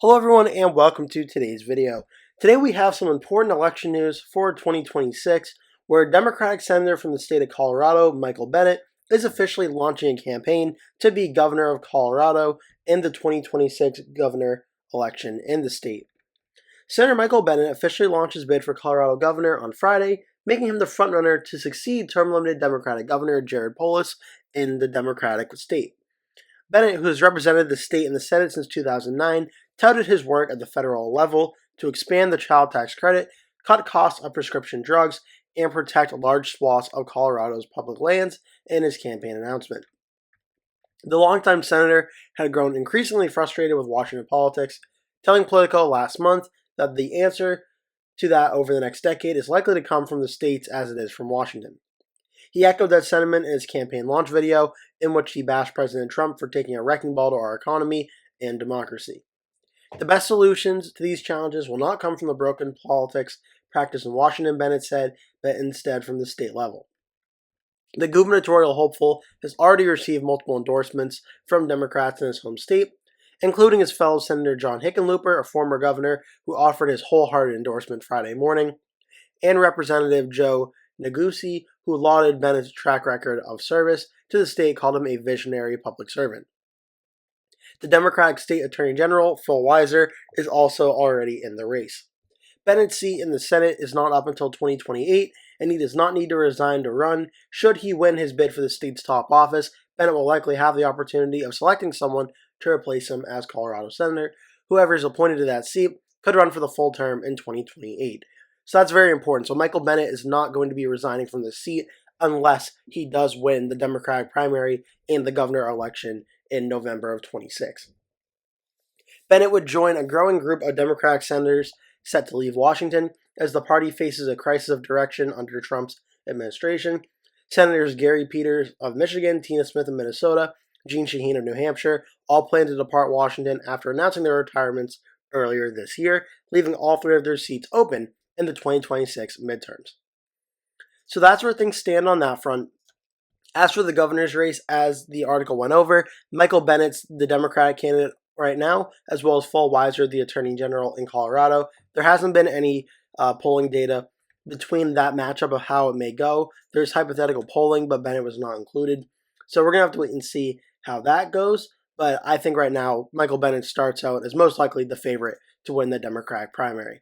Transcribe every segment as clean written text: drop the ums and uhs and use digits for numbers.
Hello everyone and welcome to today's video. Today we have some important election news for 2026 where Democratic Senator from the state of Colorado, Michael Bennet, is officially launching a campaign to be governor of Colorado in the 2026 governor election in the state. Senator Michael Bennet officially launched his bid for Colorado governor on Friday, making him the frontrunner to succeed term-limited Democratic Governor Jared Polis in the Democratic state. Bennett, who has represented the state in the Senate since 2009, touted his work at the federal level to expand the child tax credit, cut costs of prescription drugs, and protect large swaths of Colorado's public lands in his campaign announcement. The longtime senator had grown increasingly frustrated with Washington politics, telling Politico last month that the answer to that over the next decade is likely to come from the states as it is from Washington. He echoed that sentiment in his campaign launch video, in which he bashed President Trump for taking a wrecking ball to our economy and democracy. The best solutions to these challenges will not come from the broken politics practiced in Washington, Bennett said, but instead from the state level. The gubernatorial hopeful has already received multiple endorsements from Democrats in his home state, including his fellow Senator John Hickenlooper, a former governor who offered his wholehearted endorsement Friday morning, and Representative Joe Neguse, who lauded Bennett's track record of service to the state, called him a visionary public servant. The Democratic State Attorney General, Phil Weiser, is also already in the race. Bennett's seat in the Senate is not up until 2028, and he does not need to resign to run. Should he win his bid for the state's top office, Bennett will likely have the opportunity of selecting someone to replace him as Colorado Senator. Whoever is appointed to that seat could run for the full term in 2028. So that's very important. So Michael Bennet is not going to be resigning from the seat unless he does win the Democratic primary and the governor election in November of 26. Bennett would join a growing group of Democratic senators set to leave Washington as the party faces a crisis of direction under Trump's administration. Senators Gary Peters of Michigan, Tina Smith of Minnesota, Jeanne Shaheen of New Hampshire all plan to depart Washington after announcing their retirements earlier this year, leaving all three of their seats open in the 2026 midterms. So that's where things stand on that front. As for the governor's race, as the article went over, Michael Bennett's the Democratic candidate right now, as well as Phil Weiser, the Attorney General in Colorado. There hasn't been any polling data between that matchup of how it may go. There's hypothetical polling, but Bennett was not included. So we're going to have to wait and see how that goes. But I think right now, Michael Bennet starts out as most likely the favorite to win the Democratic primary.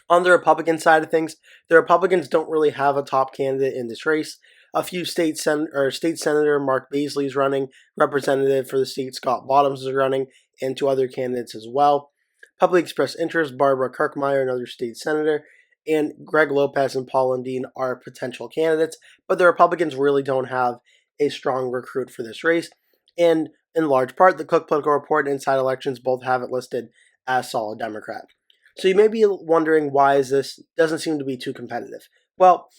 On the Republican side of things, the Republicans don't really have a top candidate in this race. A few state senator Mark Baisley is running, representative for the state Scott Bottoms is running, and two other candidates as well. Publicly expressed interest, Barbara Kirkmeyer, another state senator, and Greg Lopez and Paul Lundeen are potential candidates, but the Republicans really don't have a strong recruit for this race, and in large part, the Cook Political Report and Inside Elections both have it listed as solid Democrat. So you may be wondering why this doesn't seem to be too competitive. Well,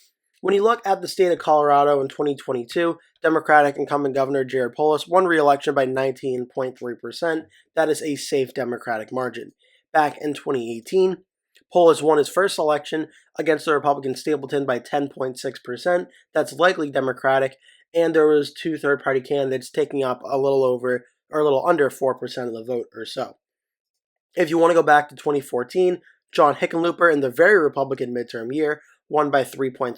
when you look at the state of Colorado in 2022, Democratic incumbent Governor Jared Polis won re-election by 19.3%. That is a safe Democratic margin. Back in 2018, Polis won his first election against the Republican Stapleton by 10.6%. That's likely Democratic, and there was two third-party candidates taking up a little under 4% of the vote or so. If you want to go back to 2014, John Hickenlooper in the very Republican midterm year won by 3.3%.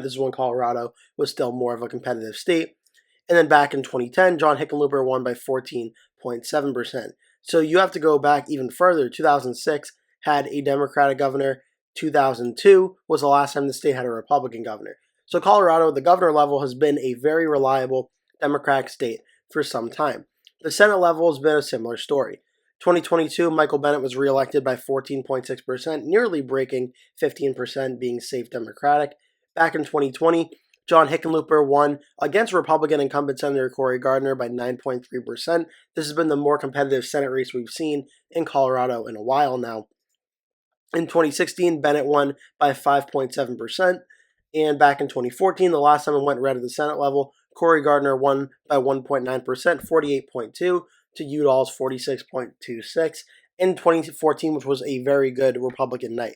This is when Colorado was still more of a competitive state. And then back in 2010, John Hickenlooper won by 14.7%. So you have to go back even further. 2006 had a Democratic governor. 2002 was the last time the state had a Republican governor. So Colorado, the governor level, has been a very reliable Democratic state for some time. The Senate level has been a similar story. 2022, Michael Bennet was reelected by 14.6%, nearly breaking 15%, being safe Democratic. Back in 2020, John Hickenlooper won against Republican incumbent Senator Cory Gardner by 9.3%. This has been the more competitive Senate race we've seen in Colorado in a while now. In 2016, Bennet won by 5.7%. And back in 2014, the last time it went red at the Senate level, Cory Gardner won by 1.9%, 48.2%. to Udall's 46.26 in 2014, which was a very good Republican night.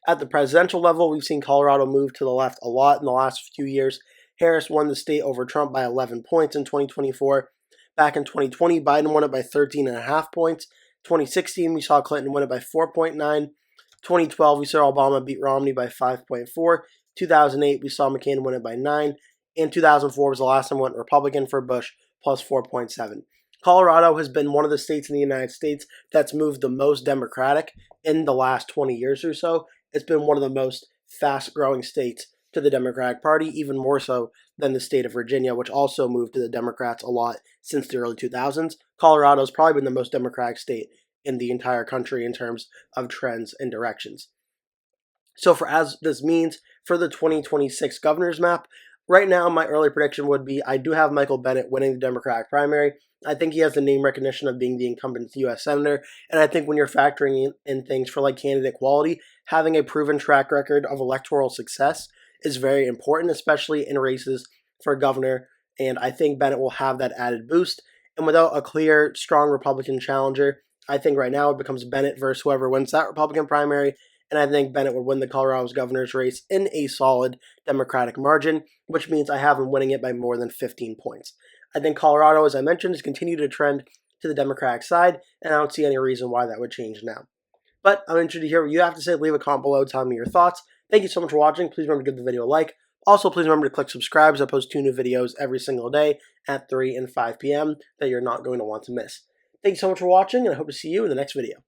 At the presidential level, we've seen Colorado move to the left a lot in the last few years. Harris won the state over Trump by 11 points in 2024. Back in 2020, Biden won it by 13.5 points. 2016, we saw Clinton win it by 4.9. 2012, we saw Obama beat Romney by 5.4. 2008, we saw McCain win it by 9. And 2004 was the last time it went Republican for Bush, plus 4.7. Colorado has been one of the states in the United States that's moved the most Democratic in the last 20 years or so. It's been one of the most fast-growing states to the Democratic Party, even more so than the state of Virginia, which also moved to the Democrats a lot since the early 2000s. Colorado's probably been the most Democratic state in the entire country in terms of trends and directions. So as this means for the 2026 governor's map, right now my early prediction would be I do have Michael Bennet winning the Democratic primary. I think he has the name recognition of being the incumbent U.S. Senator, and I think when you're factoring in things for like candidate quality, having a proven track record of electoral success is very important, especially in races for governor, and I think Bennet will have that added boost. And without a clear, strong Republican challenger, I think right now it becomes Bennet versus whoever wins that Republican primary, and I think Bennet would win the Colorado's governor's race in a solid Democratic margin, which means I have him winning it by more than 15 points. I think Colorado, as I mentioned, has continued to trend to the Democratic side, and I don't see any reason why that would change now. But I'm interested to hear what you have to say. Leave a comment below, tell me your thoughts. Thank you so much for watching. Please remember to give the video a like. Also, please remember to click subscribe as I post 2 new videos every single day at 3 and 5 p.m. that you're not going to want to miss. Thank you so much for watching, and I hope to see you in the next video.